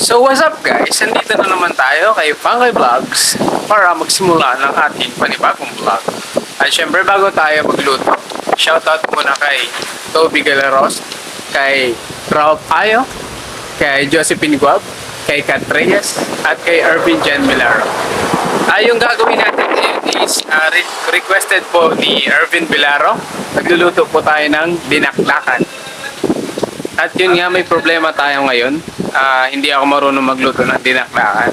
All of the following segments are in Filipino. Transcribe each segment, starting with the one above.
So what's up guys? Nandito na naman tayo kay Pangay Vlogs para magsimula ng ating panibagong vlog. At syempre bago tayo magluto, shoutout muna kay Toby Galaros, kay Ralph Ayo, kay Josephine Guab, kay Kat Reyes, at kay Ervin Jan Milaro. Yung gagawin natin is requested po ni Ervin Milaro. Nagluluto po tayo ng dinaklakan. At yun nga, may problema tayo ngayon. Hindi ako marunong magluto ng dinaklakan.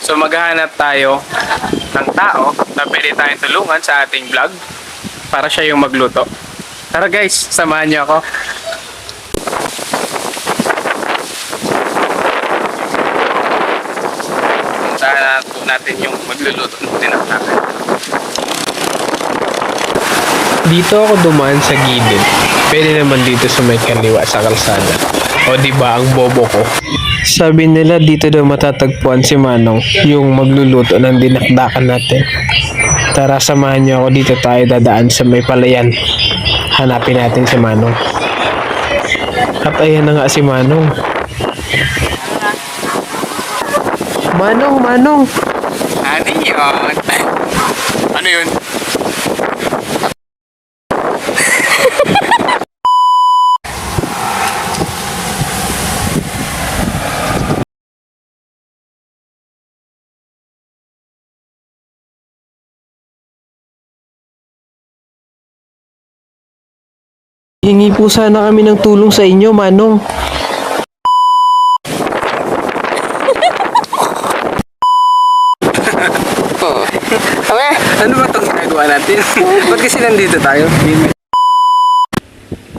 So maghahanap tayo ng tao na pwede tayong tulungan sa ating vlog para siya yung magluto. Tara guys, samahan niyo ako. Puntahan natin yung magluluto ng dinaklakan. Dito ako dumaan sa gilid. Pwede naman dito sa may kaliwa sa kalsada. O diba ang bobo ko? Sabi nila dito daw matatagpuan si Manong, yung magluluto ng dinakdakan natin. Tara, samahan niyo ako, dito tayo dadaan sa may palayan. Hanapin natin si Manong. At ayan na nga si Manong. Manong! Ano yun? Ano yun? Hingi po sana kami ng tulong sa inyo, Manong. Ano ba itong ginagawa natin? Ba't kasi nandito tayo?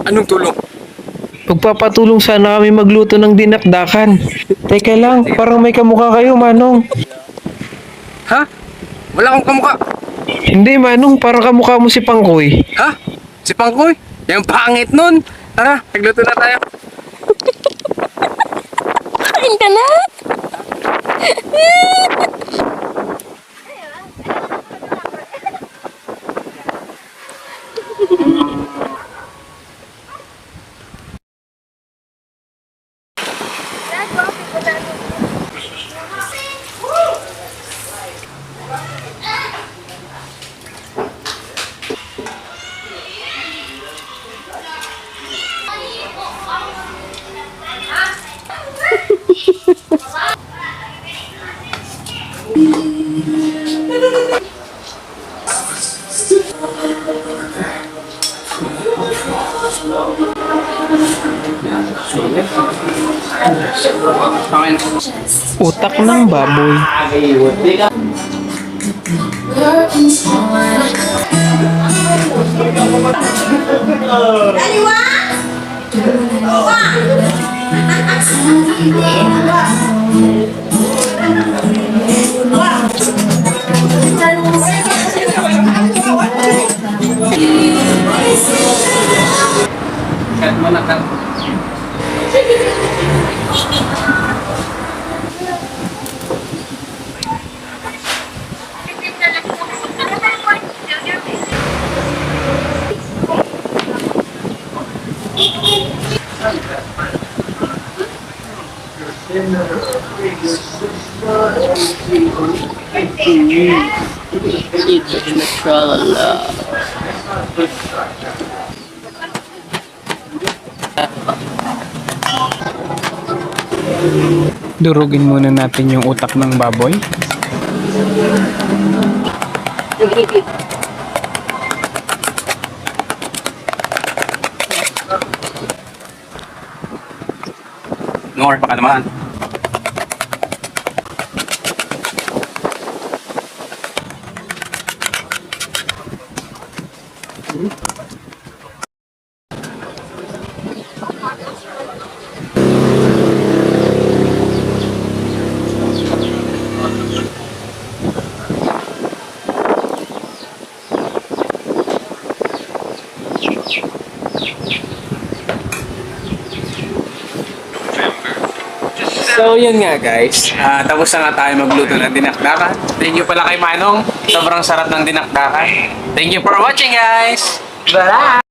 Anong tulong? Magpapatulong sana kami magluto ng dinakdakan. Teka lang, parang may kamukha kayo, Manong. Ha? Wala akong kamukha. Hindi, Manong, parang kamukha mo si Pangkoy. Ha? Si Pangkoy? Yung pangit nun. Tara, nagluto na tayo. Kain ka na? Utak ng baboy. Daliwa? Kat mo na, Kat. Durugin muna natin yung utak ng baboy. Nor, baka naman. So yun nga guys, tapos na nga tayo magluto ng dinakdakan. Thank you pala kay Manong, sobrang sarap ng dinakdakan. Thank you for watching guys! Bye!